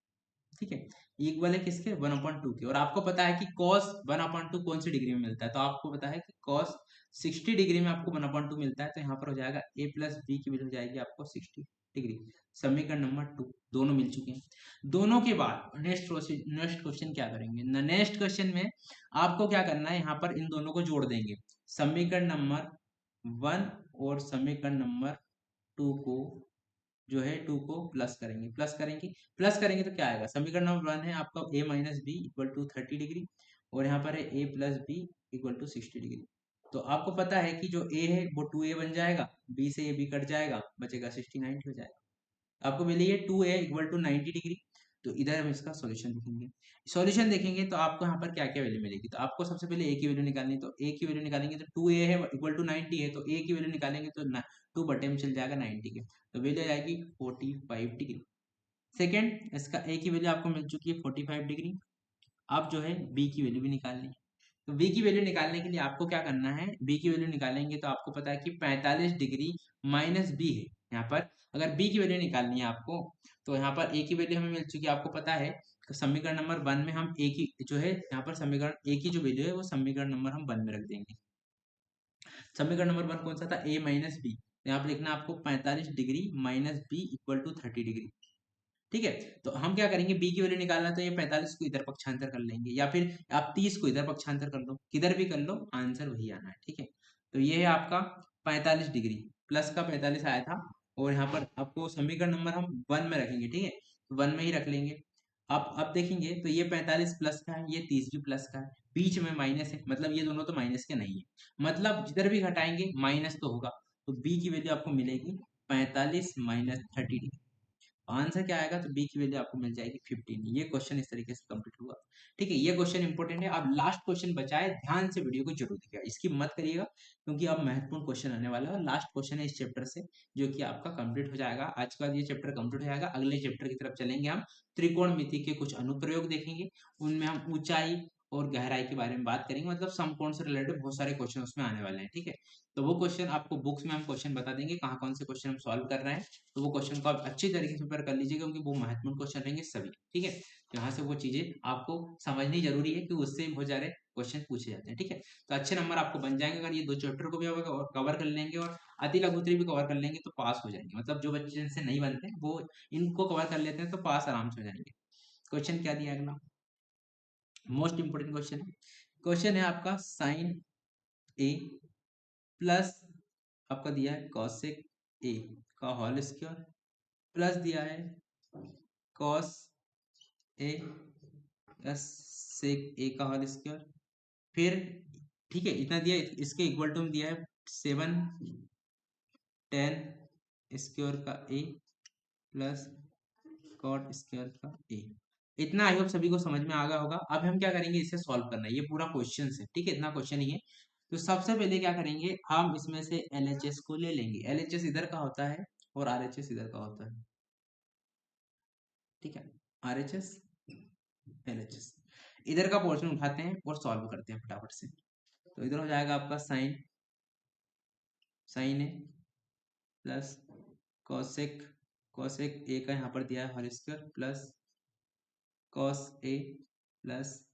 ठीक है, इक्वल है किसके? 1/2 के। और आपको पता है कि cos 1/2 कौन सी डिग्री में मिलता है? तो आपको पता है कि cos 60 डिग्री में आपको 1/2 मिलता है। तो यहाँ पर हो जाएगा a प्लस बी की वैल्यू हो जाएगी आपको 60 डिग्री। समीकरण नंबर 2 दोनों मिल चुके हैं। दोनों के बाद नेक्स्ट क्वेश्चन क्या करेंगे? नेक्स्ट क्वेश्चन में आपको क्या करना है? यहाँ पर इन दोनों को जोड़ देंगे, समीकरण नंबर 1 और समीकरण नंबर 2 को जो है 2 को प्लस करेंगे तो क्या आएगा? समीकरण नंबर 1 है आपका a minus B equal to 30 degree, और यहाँ पर है a plus B equal to 60 degree. तो आपको पता है कि जो a है वो 2a बन जाएगा, b से ये b कट जाएगा, बचेगा 60, 90 हो जाएगा। आपको मिली है 2a इक्वल टू 90 डिग्री। तो इधर हम इसका सॉल्यूशन देखेंगे। सॉल्यूशन देखेंगे तो आपको यहाँ पर क्या क्या वैल्यू मिलेगी? तो आपको सबसे पहले a की वैल्यू निकालनी है। तो a की वैल्यू निकालेंगे तो 2a है इक्वल टू 90 है, तो a की वैल्यू निकालेंगे तो 2 बटे में चल जाएगा 90 के, तो वैल्यू आ जाएगी 45 डिग्री। सेकेंड, इसका a की वैल्यू आपको मिल चुकी है 45 डिग्री। अब जो है b की वैल्यू भी निकालनी है। तो b की वैल्यू निकालने के लिए आपको क्या करना है? b की वैल्यू निकालेंगे तो आपको पता है कि 45 डिग्री माइनस b है। यहाँ पर अगर b की वैल्यू निकालनी है आपको, तो यहाँ पर a की वैल्यू हमें मिल चुकी है, आपको पता है। तो समीकरण नंबर 1 में हम a की जो है यहाँ पर समीकरण a की जो वैल्यू है वो समीकरण नंबर हम 1 में रख देंगे। समीकरण नंबर 1 कौन सा था? a minus B. यहाँ पर लिखना आपको 45 degree minus B equal to 30 degree. ठीक है, तो हम क्या करेंगे? b की वैल्यू निकालना, तो ये 45 को इधर पक्षांतर कर लेंगे, या फिर आप 30 को इधर पक्षांतर कर लो, किधर भी कर लो, आंसर वही आना है। ठीक है, तो ये है आपका 45 डिग्री, प्लस का 45 आया था, और यहाँ पर आपको समीकरण नंबर हम 1 में रखेंगे। ठीक है, तो 1 में ही रख लेंगे। अब देखेंगे तो ये 45 प्लस का है, ये 30 भी प्लस का है, बीच में माइनस है, मतलब ये दोनों तो माइनस के नहीं है, मतलब जिधर भी घटाएंगे माइनस तो होगा। तो b की वैल्यू आपको मिलेगी 45 माइनस 30। आंसर क्या आएगा? तो बी की वैल्यू आपको मिल जाएगी 15। ये क्वेश्चन इस तरीके से कंप्लीट हुआ। ठीक है, ये क्वेश्चन इंपॉर्टेंट है। अब लास्ट क्वेश्चन बचा है, ध्यान से वीडियो को जरूर देखिएगा, इसकी मत करिएगा, क्योंकि अब महत्वपूर्ण क्वेश्चन आने वाला है। लास्ट क्वेश्चन है इस चैप्टर से, जो कि आपका कंप्लीट हो जाएगा। आज के बाद ये चैप्टर कंप्लीट हो जाएगा, अगले चैप्टर की तरफ चलेंगे हम। त्रिकोणमिति के कुछ अनुप्रयोग देखेंगे, उनमें हम ऊंचाई और गहराई के बारे में बात करेंगे, मतलब समकोण से रिलेटेड बहुत सारे क्वेश्चन उसमें आने वाले हैं। ठीक है, तो वो क्वेश्चन आपको बुक्स में हम क्वेश्चन बता देंगे कहाँ कौन से क्वेश्चन हम सॉल्व कर रहे हैं। तो वो क्वेश्चन को आप अच्छी तरीके से प्रिपेयर कर लीजिएगा, क्योंकि वो महत्वपूर्ण क्वेश्चन रहेंगे सभी। ठीक है, यहाँ से वो चीजें आपको समझनी जरूरी है कि उससे बहुत सारे क्वेश्चन पूछे जाते हैं। ठीक है, तो अच्छे नंबर आपको बन जाएंगे अगर ये 2 चैप्टर को भी कवर कर लेंगे, और अति लघु उत्तरी भी कवर कर लेंगे तो पास हो जाएंगे। मतलब जो बच्चे जिनसे नहीं बनते वो इनको कवर कर लेते हैं तो पास आराम से हो जाएंगे। क्वेश्चन क्या दिया अगला? मोस्ट इंपोर्टेंट क्वेश्चन है। क्वेश्चन है आपका साइन ए प्लस आपका दिया है कॉसेक ए का होल स्क्वायर, प्लस दिया है cos A plus sec A का होल स्क्वायर, फिर ठीक है इतना दिया, इसके इक्वल टू में दिया है 7 tan स्क्वायर का ए प्लस कॉट स्क्वायर का ए। इतना आई होप सभी को समझ में आ गया होगा। अब हम क्या करेंगे? इसे सॉल्व करना है, ये पूरा क्वेश्चन है। ठीक है, इतना क्वेश्चन ही है। तो सबसे पहले क्या करेंगे? हम इसमें से LHS को ले लेंगे। LHS इधर का होता है और RHS इधर का होता है। ठीक है, RHS LHS इधर का पोर्शन उठाते हैं और सॉल्व करते हैं फटाफट से। तो इधर हो जाएगा आपका sine A plus cosec cosec A का यहाँ पर दिया है whole square plus cos A plus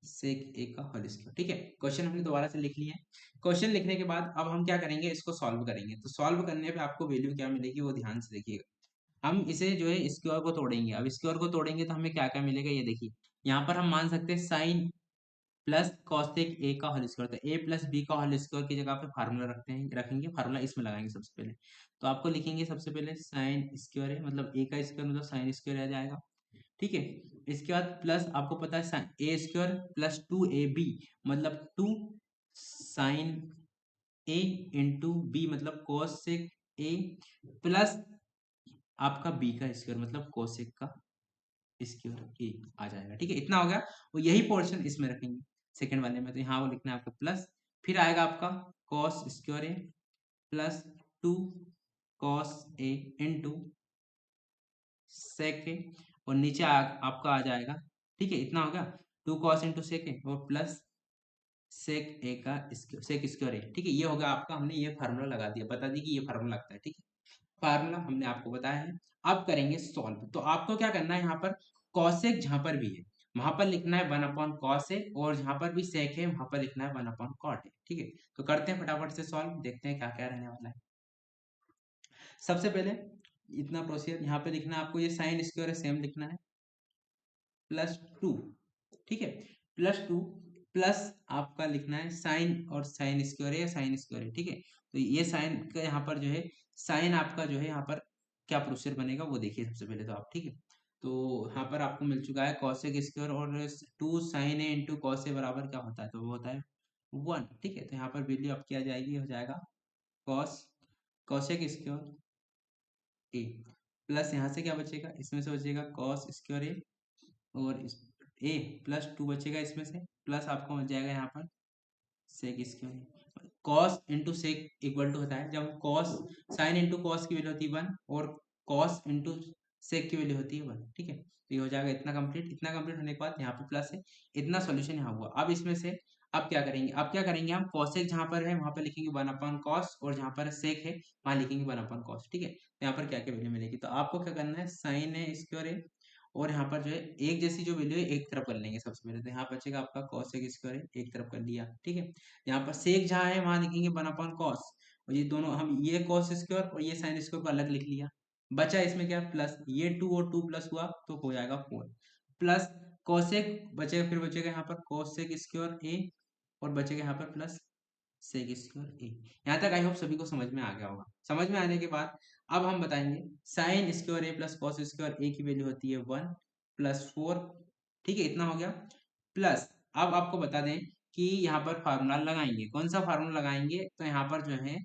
sec A का होल स्क्वायर। ठीक है, क्वेश्चन हमने दोबारा से लिख लिया है। क्वेश्चन लिखने के बाद अब हम क्या करेंगे? इसको सॉल्व करेंगे। तो सॉल्व करने पे आपको वैल्यू क्या मिलेगी वो ध्यान से देखिएगा। हम इसे जो है स्क्वायर को तोड़ेंगे। अब स्क्वायर को तोड़ेंगे तो हमें क्या क्या मिलेगा ये देखिए। यहाँ पर हम मान सकते हैं साइन प्लस कॉसेक ए का होल स्क्वायर, तो ए प्लस बी का होल स्क्वायर की जगह पे फार्मूला रखेंगे, फार्मूला इसमें लगाएंगे सबसे पहले। तो आपको लिखेंगे सबसे पहले साइन स्क्वायर है, मतलब ए का स्क्वायर मतलब साइन स्क्वायर आ जाएगा। ठीक है, इसके बाद प्लस आपको पता है ए स्क्वायर प्लस 2ab मतलब 2 साइन ए इंटू बी मतलब कोसेक ए प्लस आपका बी का स्क्वायर मतलब कोसेक का स्क्वायर ए आ जाएगा। ठीक है, इतना हो गया। और यही पोर्शन इसमें रखेंगे सेकंड वाले में, तो यहाँ वो लिखना है आपका प्लस, फिर आएगा आपका cos square A plus 2 cos A into sec ए, और नीचे आपका आ जाएगा। ठीक है, इतना हो गया 2 कॉस इंटू सेक ए और प्लस सेक ए का सेक स्क्वायर ए। ठीक है, ये हो गया आपका, हमने ये फार्मूला लगा दिया, बता दी कि ये फार्मूला लगता है। ठीक है, फार्मूला हमने आपको बताया है। अब करेंगे सॉल्व। तो आपको क्या करना है, यहाँ पर कॉसेक जहां पर भी है वहां पर लिखना है 1 अपॉन कॉस है, और जहां पर भी सेक है वहां पर लिखना है 1 अपॉन कॉट है। ठीक है, तो करते हैं फटाफट से सॉल्व, देखते हैं क्या क्या रहने वाला है। सबसे पहले इतना प्रोसीजर यहाँ पे लिखना है आपको, ये साइन स्क्वायर है सेम लिखना है +2। ठीक है, +2 प्लस आपका लिखना है साइन, और साइन स्क्वायर है या साइन स्क्वायर है। ठीक है, तो ये साइन का यहाँ पर जो है साइन आपका जो है यहाँ पर क्या प्रोसीजर बनेगा वो देखिए सबसे पहले तो आप। ठीक है, तो यहाँ पर आपको मिल चुका है कॉसेक स्क्वायर, और 2 sign A into cos A बराबर क्या होता है, तो वो होता है 1। ठीक है, तो यहाँ पर वैल्यू आपकी आ जाएगी, हो जाएगा कॉस कॉसेक स्क्वायर ए प्लस यहाँ से क्या बचेगा, इसमें से बचेगा कॉस स्क्वायर ए, और ए +2 बचेगा इसमें से, प्लस आपको मिल जाएगा यहाँ पर sec square. Cos into sec equal to होता है जब कॉस साइन इंटू कॉस की वैल्यू होती है 1 और कॉस इंटू सेक की वैल्यू होती है 1। ठीक है, तो ये हो जाएगा इतना कंप्लीट। इतना कंप्लीट होने के बाद यहाँ पे प्लस है, इतना सॉल्यूशन यहाँ हुआ। अब इसमें से अब क्या करेंगे, अब क्या करेंगे हम कॉसेक जहाँ पर है वहां पर लिखेंगे 1/cos, और जहाँ पर सेक है वहां लिखेंगे 1/cos। ठीक है, तो यहाँ पर क्या क्या वैल्यू मिलेगी, तो आपको क्या करना है साइन है स्क्वायर है, और यहाँ पर जो है एक जैसी जो वैल्यू है एक तरफ कर लेंगे सबसे पहले, तो यहाँ बचेगा आपका कॉसेक स्क्वायर है एक तरफ कर लिया। ठीक है, यहाँ पर सेक जहाँ है वहां लिखेंगे 1/cos, और ये दोनों हम ये कॉस स्क्वायर और ये साइन स्क्वायर को अलग लिख लिया। बचा इसमें क्या प्लस, ये 2 और 2 प्लस हुआ तो हो जाएगा 4 प्लस कॉसेक बचेगा, फिर बचेगा यहाँ पर कॉसेक स्क्वायर ए, और बचेगा यहाँ पर प्लस सेक स्क्वायर ए। यहाँ तक आई होप सभी को समझ में आ गया होगा। समझ में आने के बाद अब हम बताएंगे साइन स्क्वायर ए प्लस कॉस स्क्वायर ए की वैल्यू होती है 1 + 4। ठीक है, इतना हो गया। प्लस अब आपको बता दें कि यहाँ पर फार्मूला लगाएंगे, कौन सा फार्मूला लगाएंगे, तो यहाँ पर जो है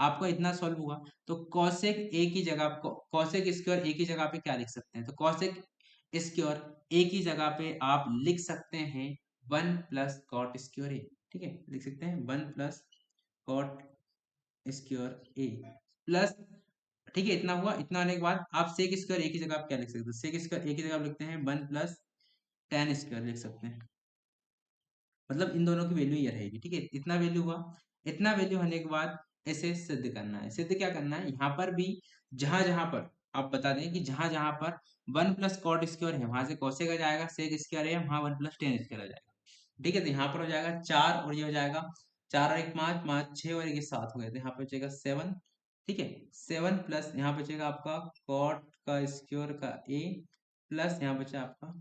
आपको इतना सॉल्व हुआ, तो कॉसेक ए की जगह कॉसेक स्क्वायर ए की जगह पे क्या लिख सकते हैं, तो कॉसेक स्क्वायर ए की जगह पे आप लिख सकते हैं 1 + कॉट स्क्वायर ए। ठीक है, लिख सकते हैं 1 + कॉट स्क्वायर ए प्लस। ठीक है, इतना हुआ। इतना होने के बाद आप सेक स्क्वायर ए की जगह आप क्या लिख सकते हो, सेक स्क्वायर ए की जगह आप लिखते हैं 1 + tan स्क्वायर लिख सकते हैं, मतलब इन दोनों की वैल्यू ये रहेगी। ठीक है, इतना वैल्यू हुआ। इतना वैल्यू होने के बाद ऐसे सिद्ध करना है। सिद्ध क्या करना है, यहाँ पर भी जहां जहां पर आप बता दें कि जहां जहां पर 1 + कॉट स्क्वायर है वहां से कोसेक आ जाएगा, सेक स्क्वायर है वहां 1 + tan स्क्वायर आ जाएगा। ठीक है, तो यहाँ पर हो जाएगा 4, और ये हो जाएगा 4 और 1 5 5 6 और 1 7 हो गए, तो यहाँ पे बचेगा 7। ठीक है, 7 प्लस यहाँ बचेगा आपका कॉट का स्क्वायर का ए, प्लस यहाँ बचा आपका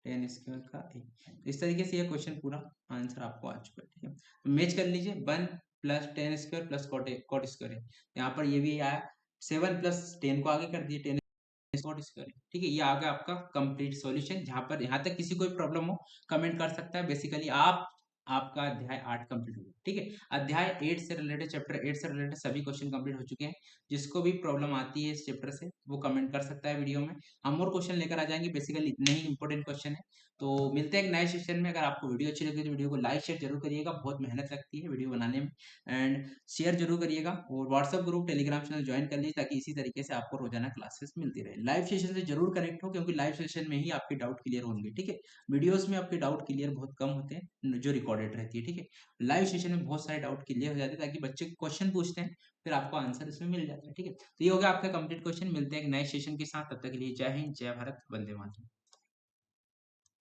tan स्क्वायर का ए। तो इस तरीके से ये क्वेश्चन पूरा आंसर आपको आ चुका है। ठीक है, तो मैच कर लीजिए 1 + tan square plus cot square है, यहाँ पर ये भी आया 7 + 10 को आगे कर दिए, नोट करें। ठीक है, ये आ गया आपका कंप्लीट सॉल्यूशन। जहां पर यहाँ तक किसी कोई प्रॉब्लम हो कमेंट कर सकता है। बेसिकली आपका अध्याय 8 कंप्लीट हो गया। ठीक है, अध्याय 8 से रिलेटेड चैप्टर 8 से रिलेटेड सभी क्वेश्चन कंप्लीट हो चुके हैं। जिसको भी प्रॉब्लम आती है इस चैप्टर से वो कमेंट कर सकता है वीडियो में, हम और क्वेश्चन लेकर आ जाएंगे। बेसिकली इतने ही इंपॉर्टेंट क्वेश्चन है। तो मिलते हैं एक नए सेशन में। अगर आपको वीडियो अच्छी लगी तो वीडियो को लाइक शेयर जरूर करिएगा, बहुत मेहनत लगती है वीडियो बनाने में, एंड शेयर जरूर करिएगा। और WhatsApp group Telegram channel join कर लीजिए ताकि इसी तरीके से आपको रोजाना क्लासेस मिलती रहे। लाइव सेशन से जरूर कनेक्ट हो, क्योंकि लाइव सेशन में ही आपके डाउट क्लियर होंगे। ठीक है, वीडियोस में आपके डाउट क्लियर बहुत कम होते हैं जो रिकॉर्डेड रहती है। ठीक है, लाइव सेशन में बहुत सारे डाउट क्लियर हो जाते हैं ताकि बच्चे क्वेश्चन पूछते हैं फिर आपको आंसर इसमें मिल जाता है। ठीक है, तो ये हो गया आपका कंप्लीट क्वेश्चन। मिलते हैं एक नए सेशन के साथ, तब तक के लिए जय हिंद, जय भारत, वंदे मातरम।